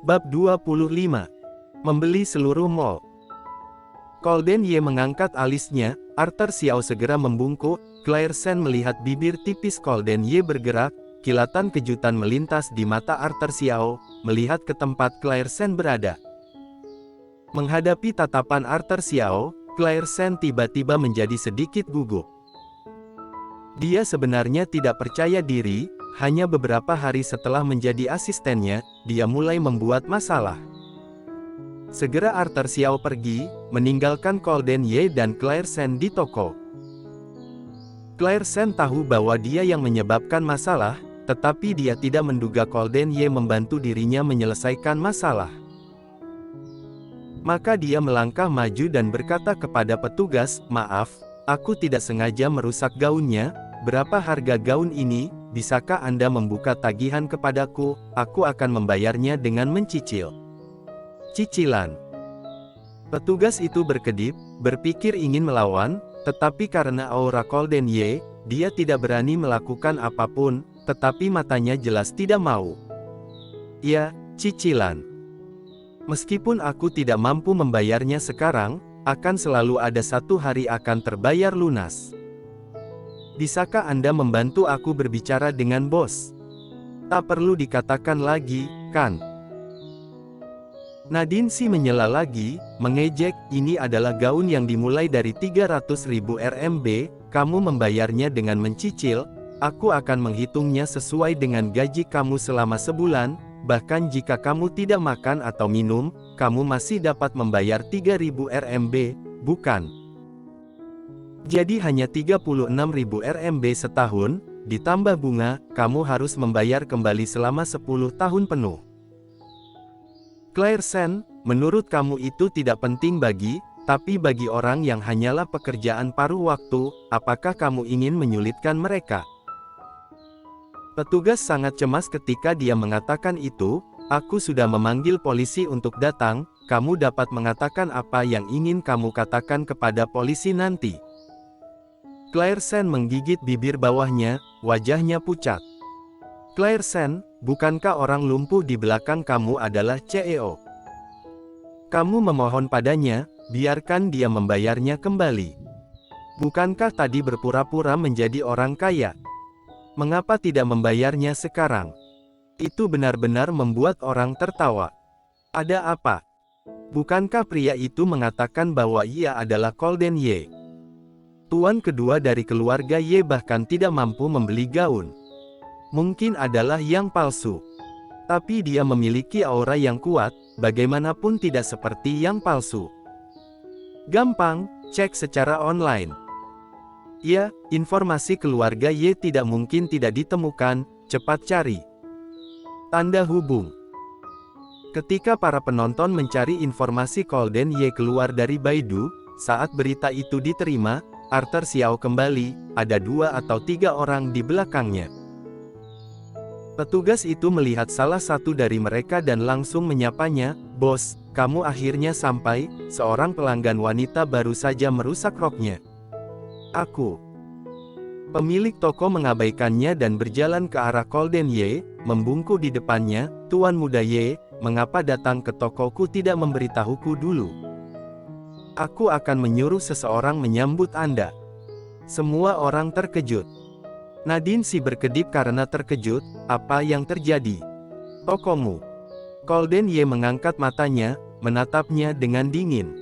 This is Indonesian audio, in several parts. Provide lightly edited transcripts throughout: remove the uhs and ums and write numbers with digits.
Bab 25. Membeli seluruh mall. Golden Ye mengangkat alisnya, Arthur Xiao segera membungkuk, Claire Sen melihat bibir tipis Golden Ye bergerak, kilatan kejutan melintas di mata Arthur Xiao, melihat ke tempat Claire Sen berada. Menghadapi tatapan Arthur Xiao, Claire Sen tiba-tiba menjadi sedikit gugup. Dia sebenarnya tidak percaya diri, hanya beberapa hari setelah menjadi asistennya, dia mulai membuat masalah. Segera Arthur Xiao pergi, meninggalkan Golden Ye dan Claire Sen di toko. Claire Sen tahu bahwa dia yang menyebabkan masalah, tetapi dia tidak menduga Golden Ye membantu dirinya menyelesaikan masalah. Maka dia melangkah maju dan berkata kepada petugas, "Maaf, aku tidak sengaja merusak gaunnya. Berapa harga gaun ini? Bisakah Anda membuka tagihan kepadaku? Aku akan membayarnya dengan mencicil." Cicilan. Petugas itu berkedip, berpikir ingin melawan, tetapi karena aura Golden Ye, dia tidak berani melakukan apapun, tetapi matanya jelas tidak mau. "Ya, cicilan. Meskipun aku tidak mampu membayarnya sekarang, akan selalu ada satu hari akan terbayar lunas. Bisakah Anda membantu aku berbicara dengan bos?" Tak perlu dikatakan lagi, kan? Nadine Si menyela lagi, mengejek, "Ini adalah gaun yang dimulai dari 300.000 RMB, kamu membayarnya dengan mencicil, aku akan menghitungnya sesuai dengan gaji kamu selama sebulan, bahkan jika kamu tidak makan atau minum, kamu masih dapat membayar 3.000 RMB, bukan? Jadi hanya 36.000 RMB setahun, ditambah bunga, kamu harus membayar kembali selama 10 tahun penuh. Claire Sen, menurut kamu itu tidak penting tapi bagi orang yang hanyalah pekerjaan paruh waktu, apakah kamu ingin menyulitkan mereka?" Petugas sangat cemas ketika dia mengatakan itu, "Aku sudah memanggil polisi untuk datang, kamu dapat mengatakan apa yang ingin kamu katakan kepada polisi nanti." Claire Sen menggigit bibir bawahnya, wajahnya pucat. "Claire Sen, bukankah orang lumpuh di belakang kamu adalah CEO? Kamu memohon padanya, biarkan dia membayarnya kembali. Bukankah tadi berpura-pura menjadi orang kaya? Mengapa tidak membayarnya sekarang?" Itu benar-benar membuat orang tertawa. "Ada apa? Bukankah pria itu mengatakan bahwa ia adalah Golden Ye? Tuan kedua dari keluarga Ye bahkan tidak mampu membeli gaun. Mungkin adalah yang palsu. Tapi dia memiliki aura yang kuat, bagaimanapun tidak seperti yang palsu. Gampang, cek secara online. Ya, informasi keluarga Ye tidak mungkin tidak ditemukan, cepat cari." Tanda hubung. Ketika para penonton mencari informasi Golden Ye keluar dari Baidu, saat berita itu diterima, Arthur Xiao kembali, ada 2 atau 3 orang di belakangnya. Petugas itu melihat salah satu dari mereka dan langsung menyapanya, "Bos, kamu akhirnya sampai." Seorang pelanggan wanita baru saja merusak roknya. "Aku." Pemilik toko mengabaikannya dan berjalan ke arah Golden Ye, membungkuk di depannya, "Tuan muda Ye, mengapa datang ke tokoku tidak memberitahuku dulu? Aku akan menyuruh seseorang menyambut Anda." Semua orang terkejut. Nadine Si berkedip karena terkejut, "Apa yang terjadi? Tokomu?" Golden Ye mengangkat matanya, menatapnya dengan dingin.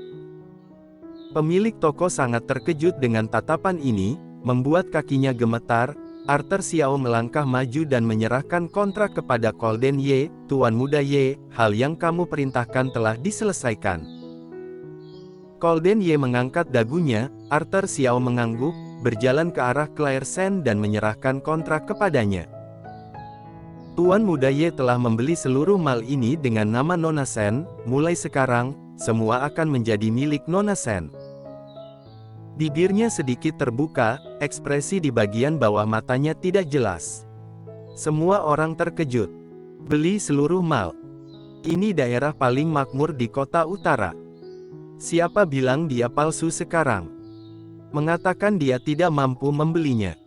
Pemilik toko sangat terkejut dengan tatapan ini, membuat kakinya gemetar. Arthur Xiao melangkah maju dan menyerahkan kontrak kepada Golden Ye, "Tuan muda Ye, hal yang kamu perintahkan telah diselesaikan." Golden Ye mengangkat dagunya, Arthur Xiao mengangguk, berjalan ke arah Claire Sen dan menyerahkan kontrak kepadanya. "Tuan muda Ye telah membeli seluruh mal ini dengan nama Nona Sen, mulai sekarang, semua akan menjadi milik Nona Sen." Bibirnya sedikit terbuka, ekspresi di bagian bawah matanya tidak jelas. Semua orang terkejut. Beli seluruh mal. Ini daerah paling makmur di kota utara. Siapa bilang dia palsu sekarang? Mengatakan dia tidak mampu membelinya.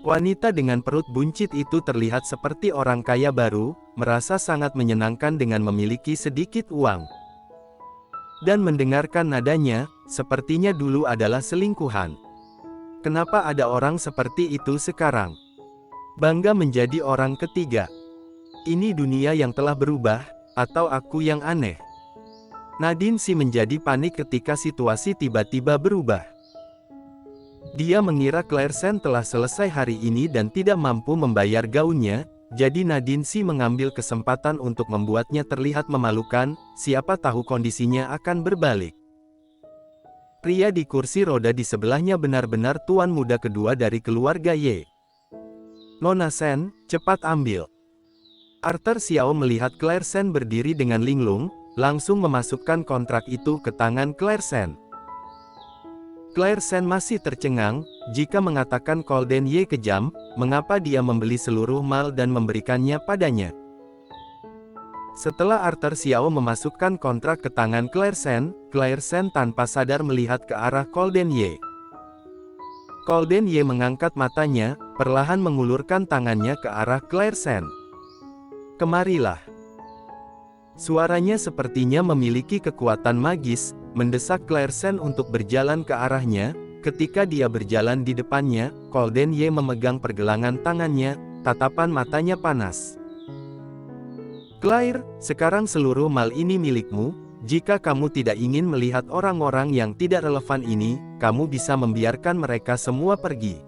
Wanita dengan perut buncit itu terlihat seperti orang kaya baru, merasa sangat menyenangkan dengan memiliki sedikit uang. Dan mendengarkan nadanya, sepertinya dulu adalah selingkuhan. Kenapa ada orang seperti itu sekarang? Bangga menjadi orang ketiga. Ini dunia yang telah berubah, atau aku yang aneh? Nadine Si menjadi panik ketika situasi tiba-tiba berubah. Dia mengira Claire telah selesai hari ini dan tidak mampu membayar gaunnya, jadi Nadine Si mengambil kesempatan untuk membuatnya terlihat memalukan, siapa tahu kondisinya akan berbalik. Pria di kursi roda di sebelahnya benar-benar tuan muda kedua dari keluarga Ye. Nona Sen, cepat ambil. Arthur Xiao melihat Claire berdiri dengan linglung, langsung memasukkan kontrak itu ke tangan Claire. Claire masih tercengang, jika mengatakan Golden Ye kejam, mengapa dia membeli seluruh mal dan memberikannya padanya. Setelah Arthur Xiao memasukkan kontrak ke tangan Claire tanpa sadar melihat ke arah Golden Ye. Golden Ye mengangkat matanya, perlahan mengulurkan tangannya ke arah Claire. Kemarilah. Suaranya sepertinya memiliki kekuatan magis, mendesak Claire untuk berjalan ke arahnya. Ketika dia berjalan di depannya, Golden Ye memegang pergelangan tangannya, tatapan matanya panas. Claire, sekarang seluruh mal ini milikmu. Jika kamu tidak ingin melihat orang-orang yang tidak relevan ini, kamu bisa membiarkan mereka semua pergi.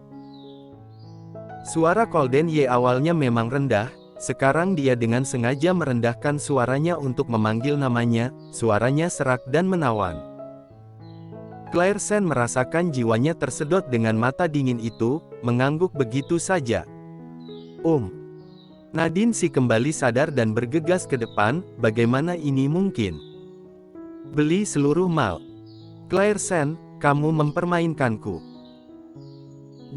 Suara Golden Ye awalnya memang rendah. Sekarang dia dengan sengaja merendahkan suaranya untuk memanggil namanya, suaranya serak dan menawan. Claire merasakan jiwanya tersedot dengan mata dingin itu, mengangguk begitu saja. Nadine Si kembali sadar dan bergegas ke depan, bagaimana ini mungkin? Beli seluruh mal. Claire kamu mempermainkanku.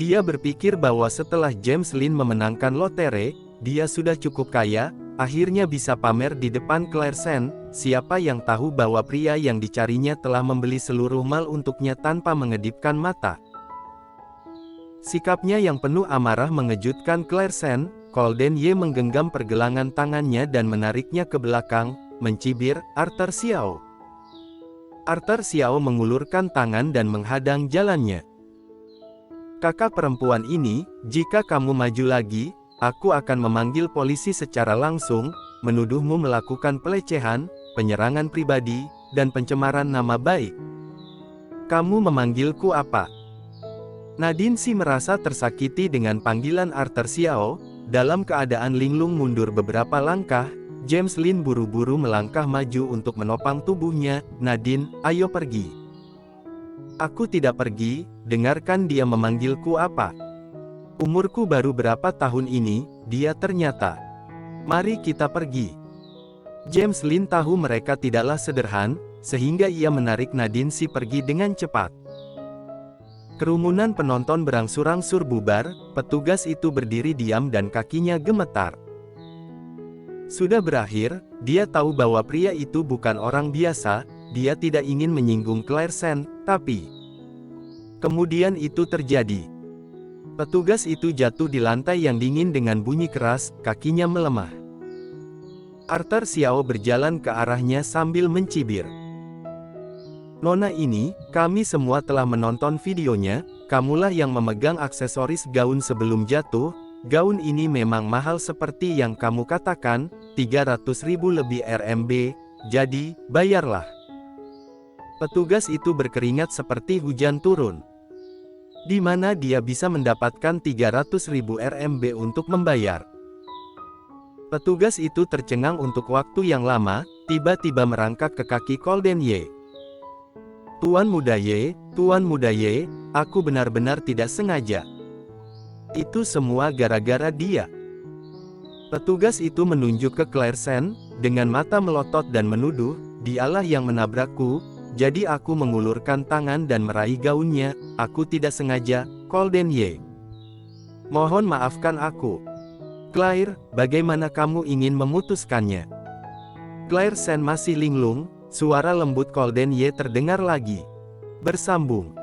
Dia berpikir bahwa setelah James Lin memenangkan lotre, dia sudah cukup kaya, akhirnya bisa pamer di depan Claire siapa yang tahu bahwa pria yang dicarinya telah membeli seluruh mal untuknya tanpa mengedipkan mata. Sikapnya yang penuh amarah mengejutkan Claire. Golden Ye menggenggam pergelangan tangannya dan menariknya ke belakang, mencibir, Arthur Xiao. Arthur Xiao mengulurkan tangan dan menghadang jalannya. Kakak perempuan ini, jika kamu maju lagi, aku akan memanggil polisi secara langsung, menuduhmu melakukan pelecehan, penyerangan pribadi, dan pencemaran nama baik. Kamu memanggilku apa? Nadine Si merasa tersakiti dengan panggilan Arthur Xiao. Dalam keadaan linglung mundur beberapa langkah, James Lin buru-buru melangkah maju untuk menopang tubuhnya. Nadine, ayo pergi. Aku tidak pergi, dengarkan dia memanggilku apa. Umurku baru berapa tahun ini, dia ternyata. Mari kita pergi. James Lin tahu mereka tidaklah sederhana, sehingga ia menarik Nadine Si pergi dengan cepat. Kerumunan penonton berangsur-angsur bubar, petugas itu berdiri diam dan kakinya gemetar. Sudah berakhir, dia tahu bahwa pria itu bukan orang biasa, dia tidak ingin menyinggung Claire tapi... Kemudian itu terjadi. Petugas itu jatuh di lantai yang dingin dengan bunyi keras, kakinya melemah. Arthur Xiao berjalan ke arahnya sambil mencibir. Nona ini, kami semua telah menonton videonya, kamulah yang memegang aksesoris gaun sebelum jatuh, gaun ini memang mahal seperti yang kamu katakan, 300.000 lebih RMB, jadi, bayarlah. Petugas itu berkeringat seperti hujan turun. Di mana dia bisa mendapatkan 300.000 RMB untuk membayar? Petugas itu tercengang untuk waktu yang lama, tiba-tiba merangkak ke kaki Golden Ye. Tuan Muda Ye, aku benar-benar tidak sengaja. Itu semua gara-gara dia. Petugas itu menunjuk ke Claire dengan mata melotot dan menuduh, dialah yang menabrakku, jadi aku mengulurkan tangan dan meraih gaunnya, aku tidak sengaja, Golden Ye. Mohon maafkan aku. Claire, bagaimana kamu ingin memutuskannya? Claire masih linglung. Suara lembut Golden Ye terdengar lagi. Bersambung.